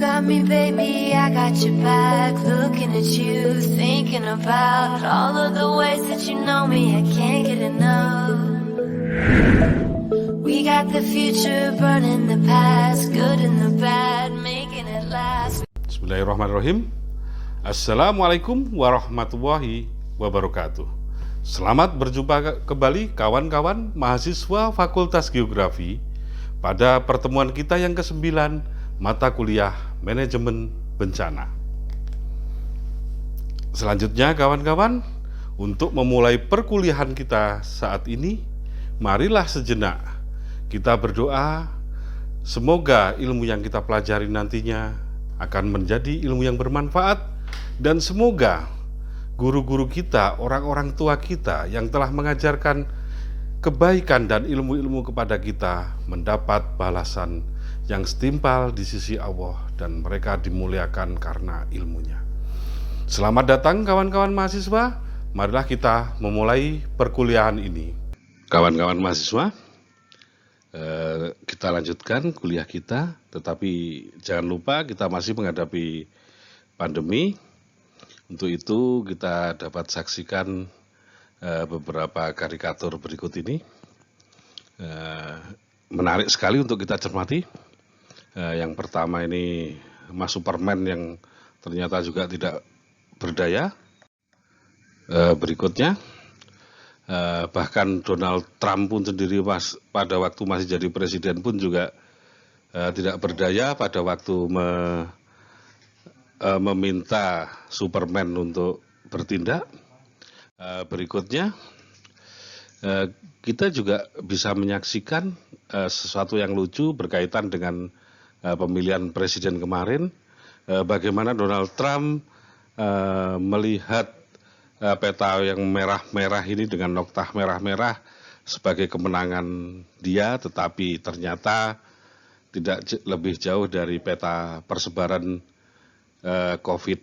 got me, baby, I got your back. Looking at you, thinking about all of the ways that you know me, I can't get enough. We got the future, burning the past, good and the bad, making it last. Bismillahirrahmanirrahim. Assalamualaikum warahmatullahi wabarakatuh. Selamat berjumpa kembali kawan-kawan mahasiswa Fakultas Geografi pada pertemuan kita yang ke-9 mata kuliah Manajemen Bencana. Selanjutnya kawan-kawan, untuk memulai perkuliahan kita saat ini, marilah sejenak kita berdoa semoga ilmu yang kita pelajari nantinya akan menjadi ilmu yang bermanfaat, dan semoga guru-guru kita, orang-orang tua kita yang telah mengajarkan kebaikan dan ilmu-ilmu kepada kita mendapat balasan yang setimpal di sisi Allah dan mereka dimuliakan karena ilmunya. Selamat datang kawan-kawan mahasiswa, marilah kita memulai perkuliahan ini. Kawan-kawan mahasiswa, kita lanjutkan kuliah kita, tetapi jangan lupa kita masih menghadapi pandemi. Untuk itu kita dapat saksikan beberapa karikatur berikut ini. Menarik sekali untuk kita cermati. Yang pertama ini Mas Superman yang ternyata juga tidak berdaya. Berikutnya bahkan Donald Trump pun sendiri pada waktu masih jadi presiden pun juga tidak berdaya pada waktu meminta Superman untuk bertindak. Berikutnya kita juga bisa menyaksikan sesuatu yang lucu berkaitan dengan pemilihan presiden kemarin, bagaimana Donald Trump melihat peta yang merah-merah ini dengan noktah merah-merah sebagai kemenangan dia, tetapi ternyata tidak lebih jauh dari peta persebaran COVID.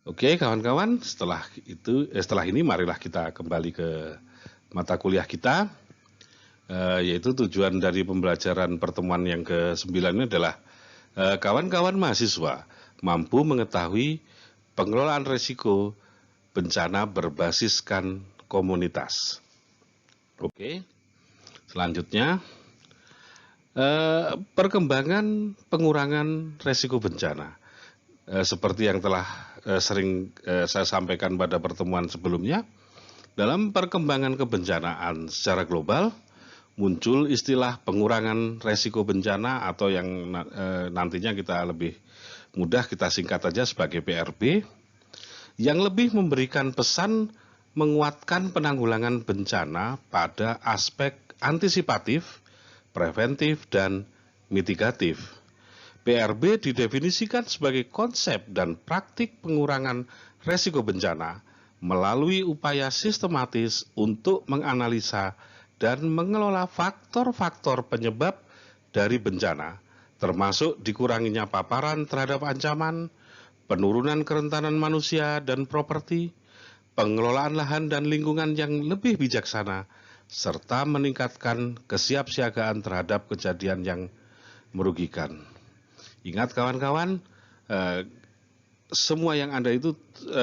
Oke kawan-kawan, setelah ini marilah kita kembali ke mata kuliah kita, yaitu tujuan dari pembelajaran pertemuan yang ke-9 ini adalah kawan-kawan mahasiswa mampu mengetahui pengelolaan risiko bencana berbasiskan komunitas. Oke, selanjutnya perkembangan pengurangan risiko bencana. Seperti yang telah sering saya sampaikan pada pertemuan sebelumnya, dalam perkembangan kebencanaan secara global, muncul istilah pengurangan risiko bencana atau yang nantinya kita lebih mudah kita singkat saja sebagai PRB, yang lebih memberikan pesan menguatkan penanggulangan bencana pada aspek antisipatif, preventif, dan mitigatif. PRB didefinisikan sebagai konsep dan praktik pengurangan risiko bencana melalui upaya sistematis untuk menganalisa dan mengelola faktor-faktor penyebab dari bencana, termasuk dikuranginya paparan terhadap ancaman, penurunan kerentanan manusia dan properti, pengelolaan lahan dan lingkungan yang lebih bijaksana, serta meningkatkan kesiapsiagaan terhadap kejadian yang merugikan. Ingat kawan-kawan, semua yang ada itu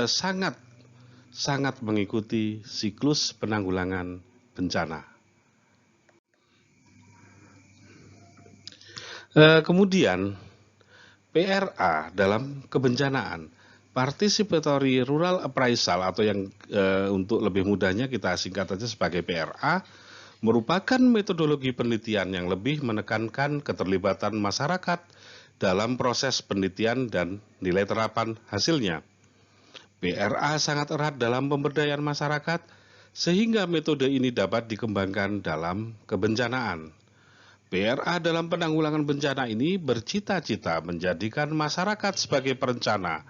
sangat mengikuti siklus penanggulangan bencana. Kemudian PRA dalam kebencanaan, Participatory Rural Appraisal, atau yang untuk lebih mudahnya kita singkat saja sebagai PRA, merupakan metodologi penelitian yang lebih menekankan keterlibatan masyarakat dalam proses penelitian dan nilai terapan hasilnya. PRA sangat erat dalam pemberdayaan masyarakat, sehingga metode ini dapat dikembangkan dalam kebencanaan. PRA dalam penanggulangan bencana ini bercita-cita menjadikan masyarakat sebagai perencana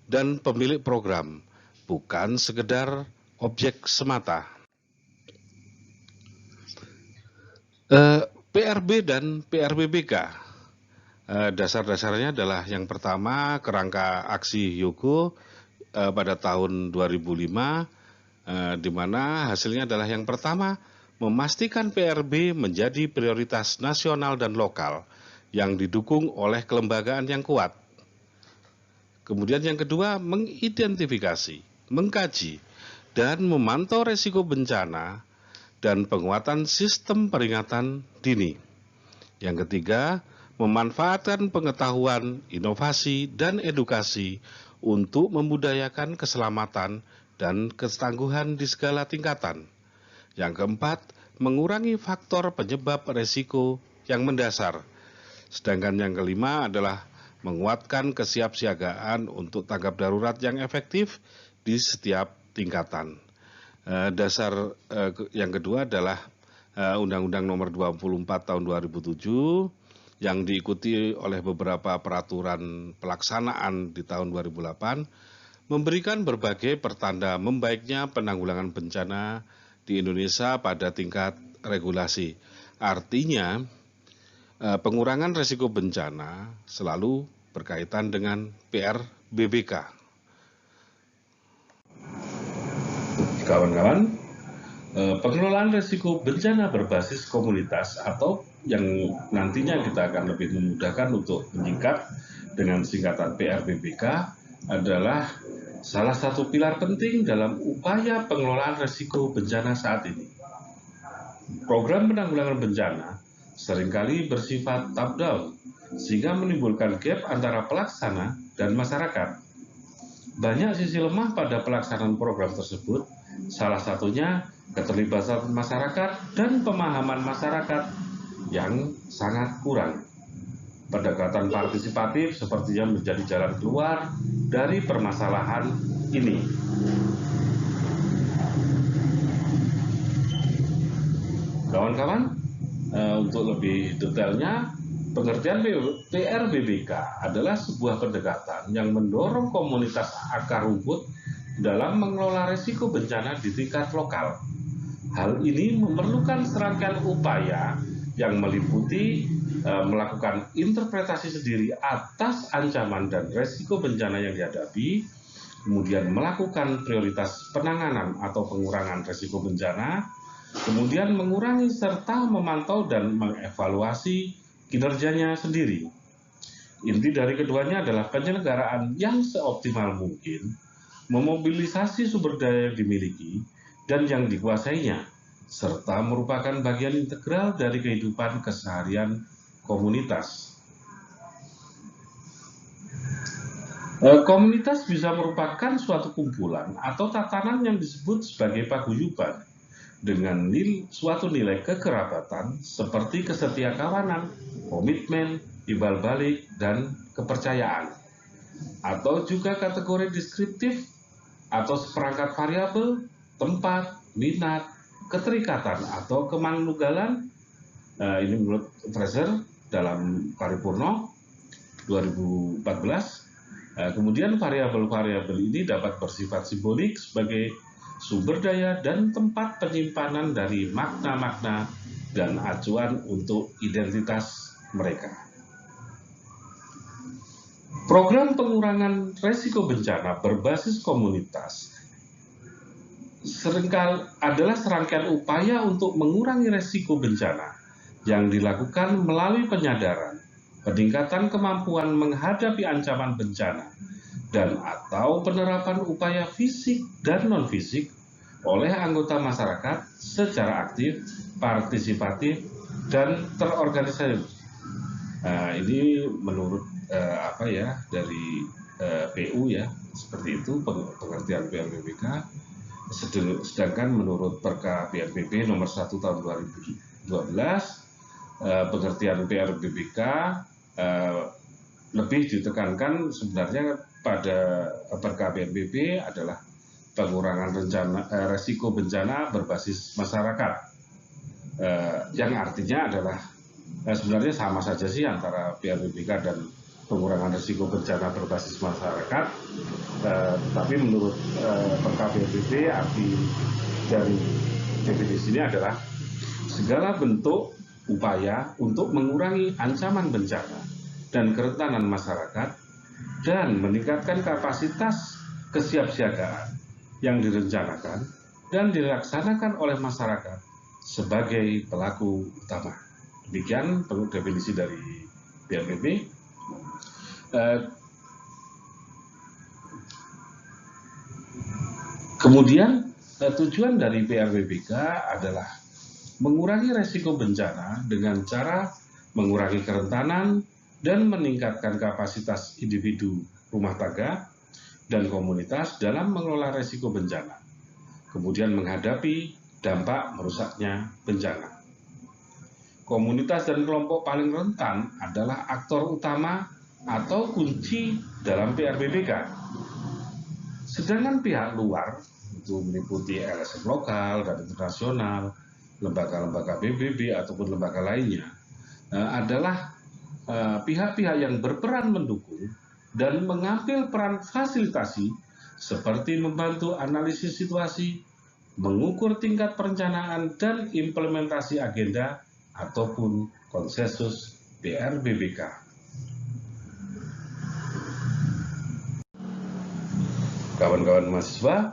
dan pemilik program, bukan sekedar objek semata. PRB dan PRBBK, dasar-dasarnya adalah yang pertama kerangka aksi Hyogo pada tahun 2005, di mana hasilnya adalah yang pertama memastikan PRB menjadi prioritas nasional dan lokal yang didukung oleh kelembagaan yang kuat. Kemudian yang kedua, mengidentifikasi, mengkaji, dan memantau risiko bencana dan penguatan sistem peringatan dini. Yang ketiga, memanfaatkan pengetahuan, inovasi, dan edukasi untuk membudayakan keselamatan dan ketangguhan di segala tingkatan. Yang keempat, mengurangi faktor penyebab risiko yang mendasar. Sedangkan yang kelima adalah menguatkan kesiapsiagaan untuk tanggap darurat yang efektif di setiap tingkatan. Dasar yang kedua adalah Undang-Undang Nomor 24 Tahun 2007 yang diikuti oleh beberapa peraturan pelaksanaan di tahun 2008 memberikan berbagai pertanda membaiknya penanggulangan bencana di Indonesia pada tingkat regulasi. Artinya, pengurangan risiko bencana selalu berkaitan dengan PRBBK. Kawan-kawan, pengelolaan risiko bencana berbasis komunitas atau yang nantinya kita akan lebih memudahkan untuk menyingkat dengan singkatan PRBBK adalah salah satu pilar penting dalam upaya pengelolaan risiko bencana saat ini. Program penanggulangan bencana seringkali bersifat top-down, sehingga menimbulkan gap antara pelaksana dan masyarakat. Banyak sisi lemah pada pelaksanaan program tersebut, salah satunya keterlibatan masyarakat dan pemahaman masyarakat yang sangat kurang. Pendekatan partisipatif sepertinya menjadi jalan keluar dari permasalahan ini. Kawan-kawan, untuk lebih detailnya, pengertian PRBBK adalah sebuah pendekatan yang mendorong komunitas akar rumput dalam mengelola risiko bencana di tingkat lokal. Hal ini memerlukan serangkaian upaya yang meliputi melakukan interpretasi sendiri atas ancaman dan risiko bencana yang dihadapi, kemudian melakukan prioritas penanganan atau pengurangan risiko bencana, kemudian mengurangi serta memantau dan mengevaluasi kinerjanya sendiri. Inti dari keduanya adalah penyelenggaraan yang seoptimal mungkin, memobilisasi sumber daya yang dimiliki dan yang dikuasainya, serta merupakan bagian integral dari kehidupan keseharian komunitas. Komunitas bisa merupakan suatu kumpulan atau tatanan yang disebut sebagai paguyuban dengan suatu nilai kekerabatan seperti kesetiakawanan, komitmen, timbal balik, dan kepercayaan. Atau juga kategori deskriptif atau seperangkat variabel, tempat, minat, keterikatan atau kemanunggalan. Ini menurut Fraser dalam Paripurno 2014. Kemudian variabel-variabel ini dapat bersifat simbolik sebagai sumber daya dan tempat penyimpanan dari makna-makna dan acuan untuk identitas mereka. Program pengurangan risiko bencana berbasis komunitas seringkali adalah serangkaian upaya untuk mengurangi risiko bencana yang dilakukan melalui penyadaran, peningkatan kemampuan menghadapi ancaman bencana, dan atau penerapan upaya fisik dan non-fisik oleh anggota masyarakat secara aktif, partisipatif, dan terorganisir. Ini menurut dari PU ya, seperti itu pengertian PRBBK. Sedangkan menurut Perka PNBP nomor 1 tahun 2012, pengertian PRBBK lebih ditekankan sebenarnya pada Perka PNBP adalah pengurangan resiko bencana berbasis masyarakat, yang artinya adalah sebenarnya sama saja sih antara PRBBK dan pengurangan risiko bencana berbasis masyarakat, tapi menurut Perka PNBP arti dari definisi ini adalah segala bentuk upaya untuk mengurangi ancaman bencana dan kerentanan masyarakat dan meningkatkan kapasitas kesiapsiagaan yang direncanakan dan dilaksanakan oleh masyarakat sebagai pelaku utama. Demikian definisi dari PRBB. Kemudian tujuan dari PRBBK adalah mengurangi resiko bencana dengan cara mengurangi kerentanan dan meningkatkan kapasitas individu rumah tangga dan komunitas dalam mengelola resiko bencana, kemudian menghadapi dampak merusaknya bencana. Komunitas dan kelompok paling rentan adalah aktor utama atau kunci dalam PRBBK. Sedangkan pihak luar, itu meliputi LSM lokal dan internasional, lembaga-lembaga PBB ataupun lembaga lainnya, adalah pihak-pihak yang berperan mendukung dan mengambil peran fasilitasi seperti membantu analisis situasi, mengukur tingkat perencanaan dan implementasi agenda ataupun konsensus PRBBK. Kawan-kawan mahasiswa,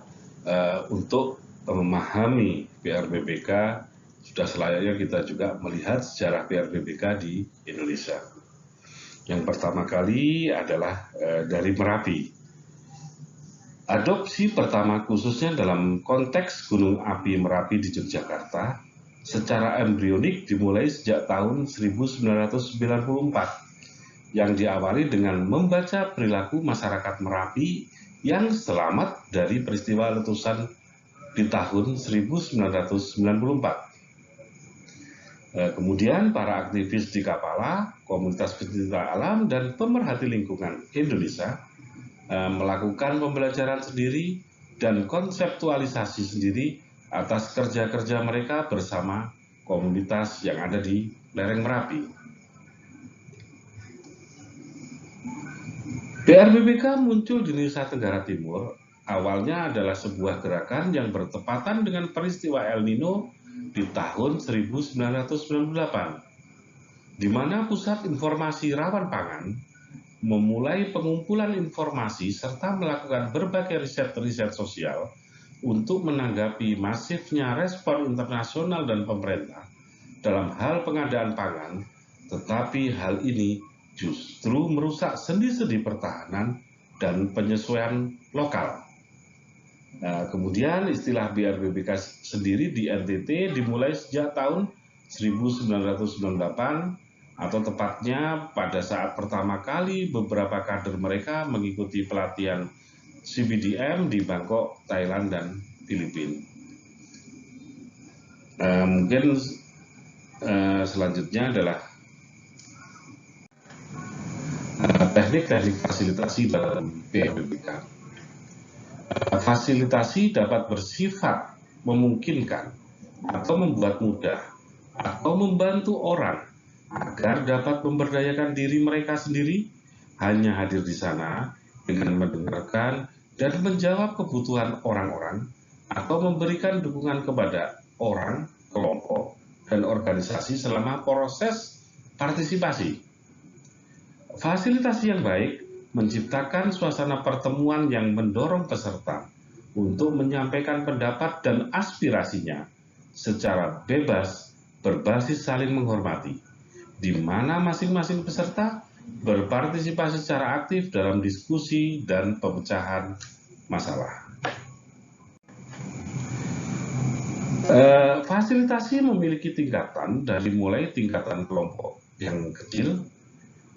untuk memahami PRBBK sudah selayaknya kita juga melihat sejarah PRBBK di Indonesia. Yang pertama kali adalah dari Merapi. Adopsi pertama khususnya dalam konteks Gunung Api Merapi di Yogyakarta secara embrionik dimulai sejak tahun 1994 yang diawali dengan membaca perilaku masyarakat Merapi yang selamat dari peristiwa letusan di tahun 1994. Kemudian para aktivis di Kapala, komunitas pencinta alam, dan pemerhati lingkungan Indonesia melakukan pembelajaran sendiri dan konseptualisasi sendiri atas kerja-kerja mereka bersama komunitas yang ada di lereng Merapi. PRBBK muncul di Nusa Tenggara Timur, awalnya adalah sebuah gerakan yang bertepatan dengan peristiwa El Nino di tahun 1998, di mana Pusat Informasi Rawan Pangan memulai pengumpulan informasi serta melakukan berbagai riset sosial untuk menanggapi masifnya respon internasional dan pemerintah dalam hal pengadaan pangan, tetapi hal ini justru merusak sendi-sendi pertahanan dan penyesuaian lokal. Kemudian istilah PRBBK sendiri di NTT dimulai sejak tahun 1998, atau tepatnya pada saat pertama kali beberapa kader mereka mengikuti pelatihan CBDM di Bangkok, Thailand, dan Filipina. Mungkin selanjutnya adalah teknik-teknik fasilitasi dalam PRBBK. Fasilitasi dapat bersifat memungkinkan atau membuat mudah atau membantu orang agar dapat memberdayakan diri mereka sendiri hanya hadir di sana dengan mendengarkan dan menjawab kebutuhan orang-orang atau memberikan dukungan kepada orang, kelompok, dan organisasi selama proses partisipasi. Fasilitasi yang baik menciptakan suasana pertemuan yang mendorong peserta untuk menyampaikan pendapat dan aspirasinya secara bebas berbasis saling menghormati, di mana masing-masing peserta berpartisipasi secara aktif dalam diskusi dan pemecahan masalah. Fasilitasi memiliki tingkatan dari mulai tingkatan kelompok yang kecil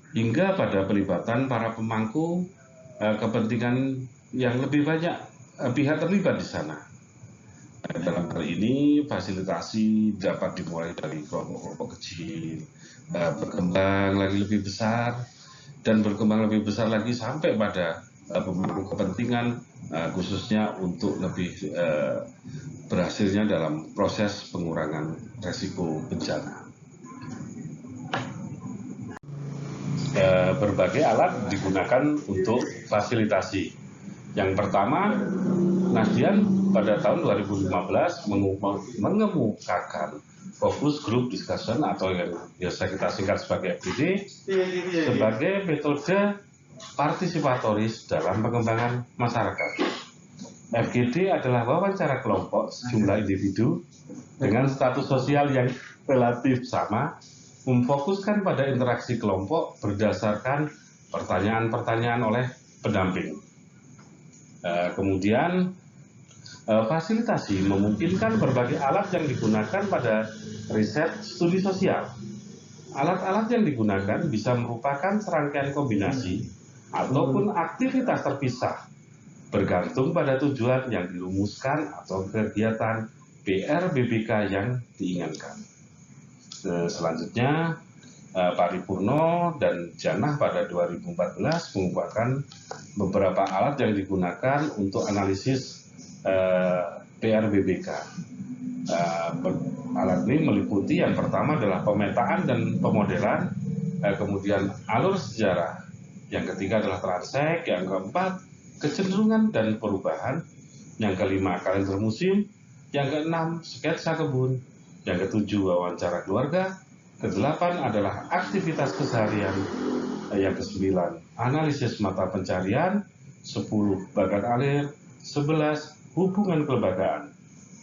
hingga pada pelibatan para pemangku kepentingan yang lebih banyak pihak terlibat di sana. Dalam hal ini, fasilitasi dapat dimulai dari kelompok-kelompok kecil, berkembang lagi lebih besar, dan berkembang lebih besar lagi sampai pada pemangku kepentingan, khususnya untuk lebih berhasilnya dalam proses pengurangan resiko bencana. Berbagai alat digunakan untuk fasilitasi. Yang pertama, Nasdian pada tahun 2015 mengemukakan Focus Group Discussion atau yang biasa kita singkat sebagai FGD sebagai metode partisipatoris dalam pengembangan masyarakat. FGD adalah wawancara kelompok sejumlah individu dengan status sosial yang relatif sama, memfokuskan pada interaksi kelompok berdasarkan pertanyaan-pertanyaan oleh pendamping. Kemudian fasilitasi memungkinkan berbagai alat yang digunakan pada riset studi sosial. Alat-alat yang digunakan bisa merupakan serangkaian kombinasi ataupun aktivitas terpisah, bergantung pada tujuan yang dirumuskan atau kegiatan PRBBK yang diinginkan. Selanjutnya, Paripurno dan Janah pada 2014 mengumpulkan beberapa alat yang digunakan untuk analisis PRBBK. Alat ini meliputi yang pertama adalah pemetaan dan pemodelan, kemudian alur sejarah, yang ketiga adalah transek, yang keempat kecenderungan dan perubahan, yang kelima kalender musim, yang keenam sketsa kebun, yang ketujuh wawancara keluarga, kedelapan adalah aktivitas keseharian, yang kesembilan analisis mata pencarian, 10 bakat alir, 11 hubungan kelembagaan,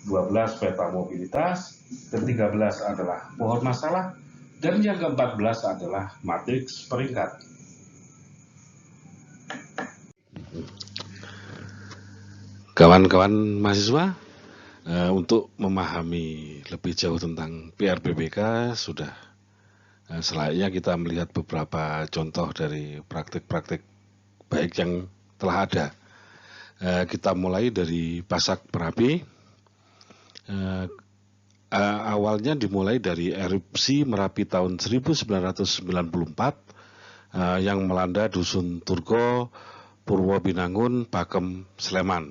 12 peta mobilitas, ke-13 adalah pohon masalah, dan yang ke-14 adalah matriks peringkat. Kawan-kawan mahasiswa, untuk memahami lebih jauh tentang PRBBK sudah selayaknya kita melihat beberapa contoh dari praktik-praktik baik yang telah ada. Kita mulai dari Pasak Merapi. Awalnya dimulai dari erupsi Merapi tahun 1994 yang melanda Dusun Turgo, Purwobinangun, Pakem, Sleman,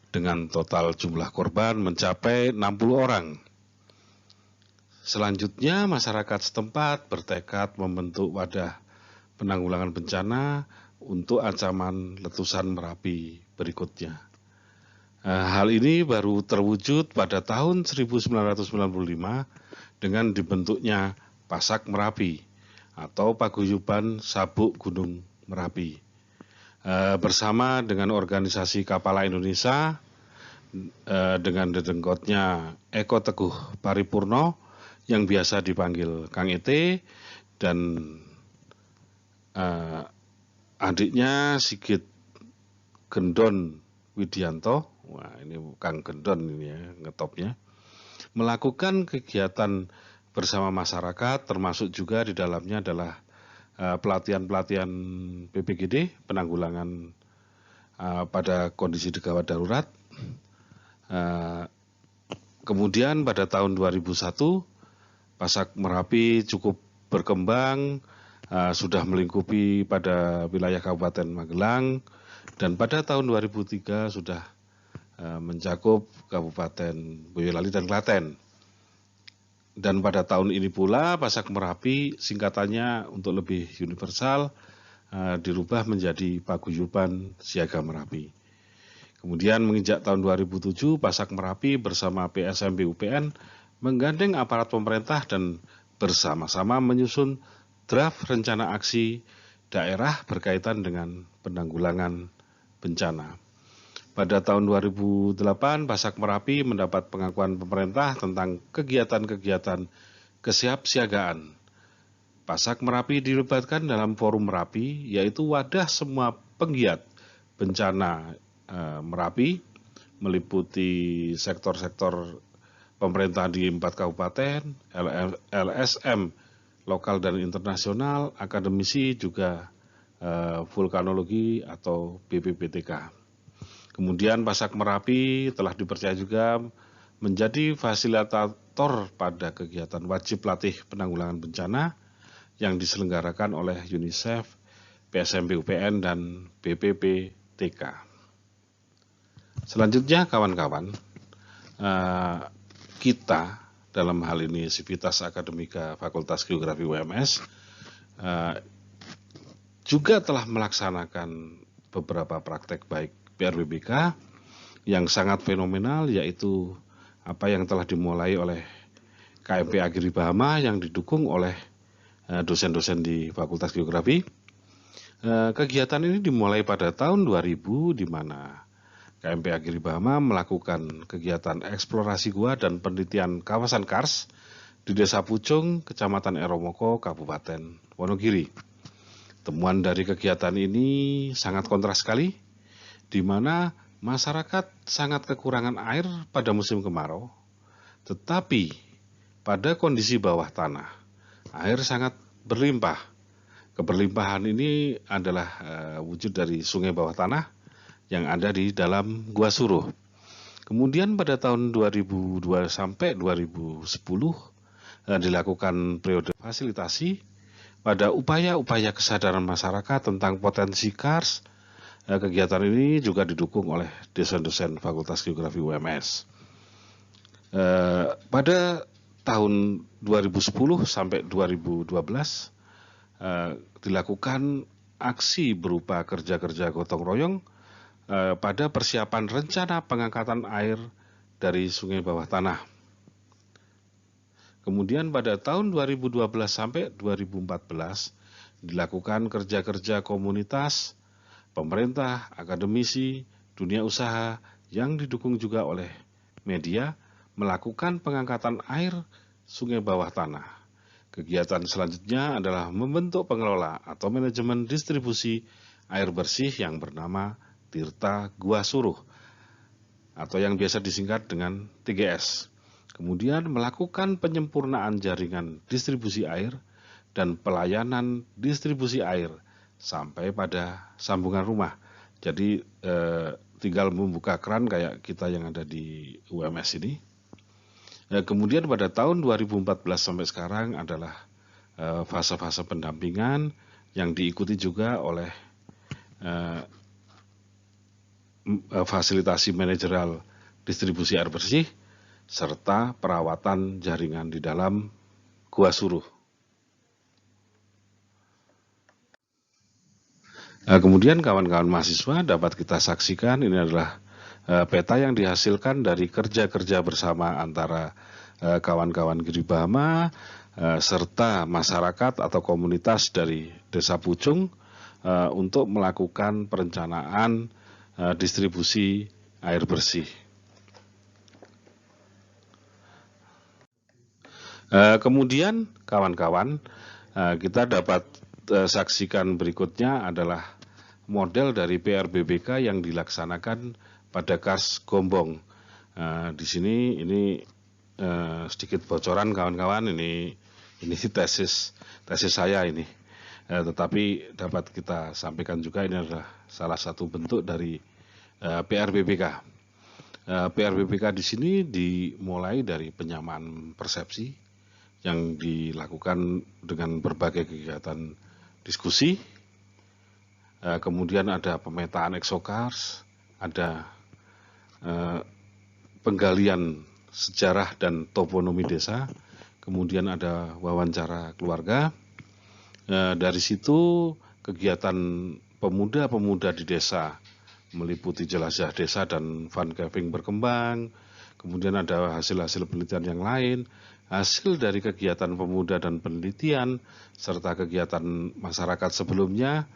dengan total jumlah korban mencapai 60 orang. Selanjutnya masyarakat setempat bertekad membentuk wadah penanggulangan bencana untuk ancaman letusan Merapi berikutnya. Hal ini baru terwujud pada tahun 1995 dengan dibentuknya Pasak Merapi atau Paguyuban Sabuk Gunung Merapi. Bersama dengan organisasi Kapala Indonesia dengan dedengkotnya Eko Teguh Paripurno yang biasa dipanggil Kang Ete dan adiknya Sigit Gendon Widianto, wah ini Kang Gendon ini ya ngetopnya, melakukan kegiatan bersama masyarakat, termasuk juga di dalamnya adalah pelatihan-pelatihan PPGD, penanggulangan pada kondisi gawat darurat. Kemudian pada tahun 2001, Pasak Merapi cukup berkembang, sudah melingkupi pada wilayah Kabupaten Magelang, dan pada tahun 2003 sudah mencakup Kabupaten Boyolali dan Klaten. Dan pada tahun ini pula Pasak Merapi singkatannya untuk lebih universal dirubah menjadi Paguyuban Siaga Merapi. Kemudian menginjak tahun 2007 Pasak Merapi bersama PSMB UPN menggandeng aparat pemerintah dan bersama-sama menyusun draft rencana aksi daerah berkaitan dengan penanggulangan bencana. Pada tahun 2008, Pasak Merapi mendapat pengakuan pemerintah tentang kegiatan-kegiatan kesiapsiagaan. Pasak Merapi dilibatkan dalam Forum Merapi, yaitu wadah semua penggiat bencana Merapi, meliputi sektor-sektor pemerintah di 4 kabupaten, LSM lokal dan internasional, akademisi juga vulkanologi atau BPPTK. Kemudian Pasak Merapi telah dipercaya juga menjadi fasilitator pada kegiatan wajib latih penanggulangan bencana yang diselenggarakan oleh UNICEF, PSMB UPN, dan BPPTK. Selanjutnya kawan-kawan, kita dalam hal ini Sivitas Akademika Fakultas Geografi UMS juga telah melaksanakan beberapa praktek baik PRBBK yang sangat fenomenal, yaitu apa yang telah dimulai oleh KMP Agri Bahama yang didukung oleh dosen-dosen di Fakultas Geografi. Kegiatan ini dimulai pada tahun 2000 di mana KMP Agri Bahama melakukan kegiatan eksplorasi gua dan penelitian kawasan kars di Desa Pucung, Kecamatan Eromoko, Kabupaten Wonogiri. Temuan dari kegiatan ini sangat kontras sekali, di mana masyarakat sangat kekurangan air pada musim kemarau, tetapi pada kondisi bawah tanah, air sangat berlimpah. Keberlimpahan ini adalah wujud dari sungai bawah tanah yang ada di dalam Gua Suruh. Kemudian pada tahun 2002 sampai 2010 dilakukan periode fasilitasi pada upaya-upaya kesadaran masyarakat tentang potensi kars. Kegiatan ini juga didukung oleh dosen-dosen Fakultas Geografi UMS. Pada tahun 2010 sampai 2012 dilakukan aksi berupa kerja-kerja gotong royong pada persiapan rencana pengangkatan air dari sungai bawah tanah. Kemudian pada tahun 2012 sampai 2014 dilakukan kerja-kerja komunitas, pemerintah, akademisi, dunia usaha yang didukung juga oleh media melakukan pengangkatan air sungai bawah tanah. Kegiatan selanjutnya adalah membentuk pengelola atau manajemen distribusi air bersih yang bernama Tirta Gua Suruh atau yang biasa disingkat dengan 3S. Kemudian melakukan penyempurnaan jaringan distribusi air dan pelayanan distribusi air sampai pada sambungan rumah. Jadi tinggal membuka keran kayak kita yang ada di UMS ini. Kemudian pada tahun 2014 sampai sekarang adalah fase-fase pendampingan yang diikuti juga oleh fasilitasi manajerial distribusi air bersih serta perawatan jaringan di dalam Gua Suruh. Kemudian kawan-kawan mahasiswa dapat kita saksikan ini adalah peta yang dihasilkan dari kerja-kerja bersama antara kawan-kawan Giri Bahama serta masyarakat atau komunitas dari Desa Pucung untuk melakukan perencanaan distribusi air bersih. Kemudian kawan-kawan kita dapat saksikan berikutnya adalah model dari PRBBK yang dilaksanakan pada Kars Gombong. Di sini ini sedikit bocoran kawan-kawan, ini tesis saya ini. Tetapi dapat kita sampaikan juga ini adalah salah satu bentuk dari PRBBK. PRBBK di sini dimulai dari penyamaan persepsi yang dilakukan dengan berbagai kegiatan diskusi. Kemudian ada pemetaan exokars, ada penggalian sejarah dan toponomi desa, kemudian ada wawancara keluarga. Dari situ kegiatan pemuda-pemuda di desa meliputi jelajah desa dan fun caving berkembang. Kemudian ada hasil-hasil penelitian yang lain, hasil dari kegiatan pemuda dan penelitian serta kegiatan masyarakat sebelumnya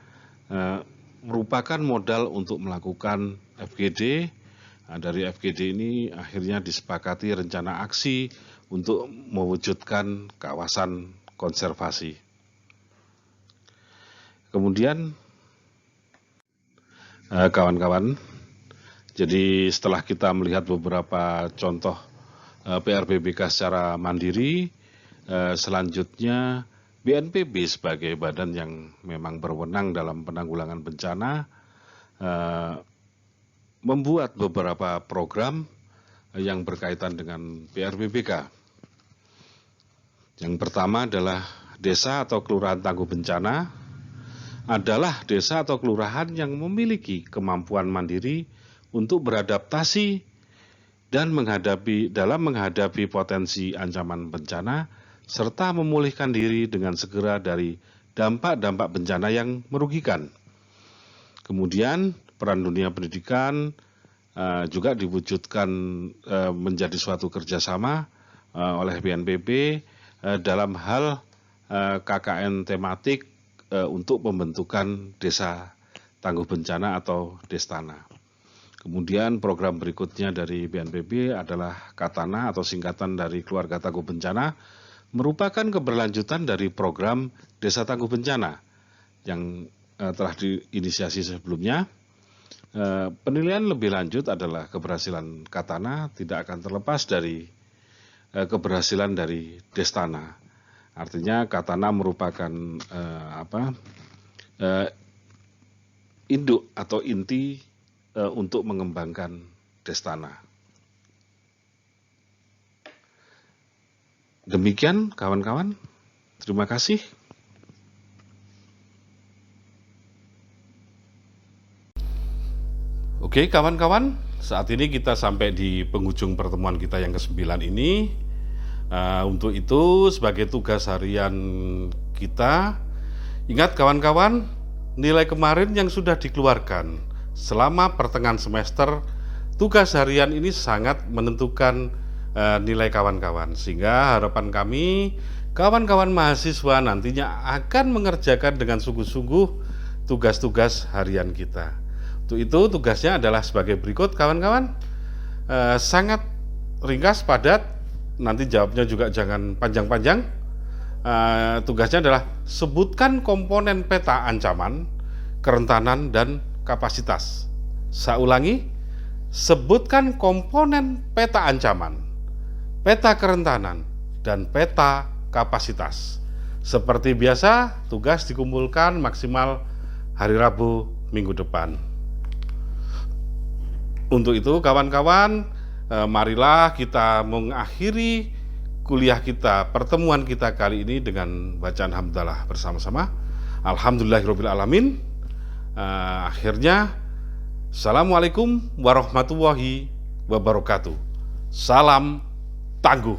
merupakan modal untuk melakukan FGD. Dari FGD ini akhirnya disepakati rencana aksi untuk mewujudkan kawasan konservasi. Kemudian kawan-kawan, jadi setelah kita melihat beberapa contoh PRBBK secara mandiri, selanjutnya BNPB sebagai badan yang memang berwenang dalam penanggulangan bencana membuat beberapa program yang berkaitan dengan PRBBK. Yang pertama adalah desa atau kelurahan tangguh bencana adalah desa atau kelurahan yang memiliki kemampuan mandiri untuk beradaptasi dan menghadapi potensi ancaman bencana serta memulihkan diri dengan segera dari dampak-dampak bencana yang merugikan. Kemudian peran dunia pendidikan juga diwujudkan menjadi suatu kerjasama oleh BNPB dalam hal KKN tematik untuk pembentukan desa tangguh bencana atau destana. Kemudian program berikutnya dari BNPB adalah Katana atau singkatan dari Keluarga Tangguh Bencana, merupakan keberlanjutan dari program Desa Tangguh Bencana yang telah diinisiasi sebelumnya. Penilaian lebih lanjut adalah keberhasilan Katana tidak akan terlepas dari keberhasilan dari Destana. Artinya Katana merupakan induk atau inti untuk mengembangkan Destana. Demikian kawan-kawan, terima kasih. Oke kawan-kawan, saat ini kita sampai di penghujung pertemuan kita yang ke-9 ini. Untuk itu sebagai tugas harian kita, ingat kawan-kawan, nilai kemarin yang sudah dikeluarkan selama pertengahan semester, tugas harian ini sangat menentukan nilai kawan-kawan. Sehingga harapan kami, kawan-kawan mahasiswa nantinya akan mengerjakan dengan sungguh-sungguh tugas-tugas harian kita. Untuk itu tugasnya adalah sebagai berikut kawan-kawan, sangat ringkas, padat, nanti jawabnya juga jangan panjang-panjang. Tugasnya adalah sebutkan komponen peta ancaman, kerentanan, dan kapasitas. Saya ulangi, sebutkan komponen peta ancaman, peta kerentanan, dan peta kapasitas. Seperti biasa, tugas dikumpulkan maksimal hari Rabu minggu depan. Untuk itu kawan-kawan, marilah kita mengakhiri kuliah kita, pertemuan kita kali ini dengan bacaan hamdalah bersama-sama. Alhamdulillahirabbil alamin. Akhirnya, Assalamualaikum warahmatullahi wabarakatuh. Salam tangguh.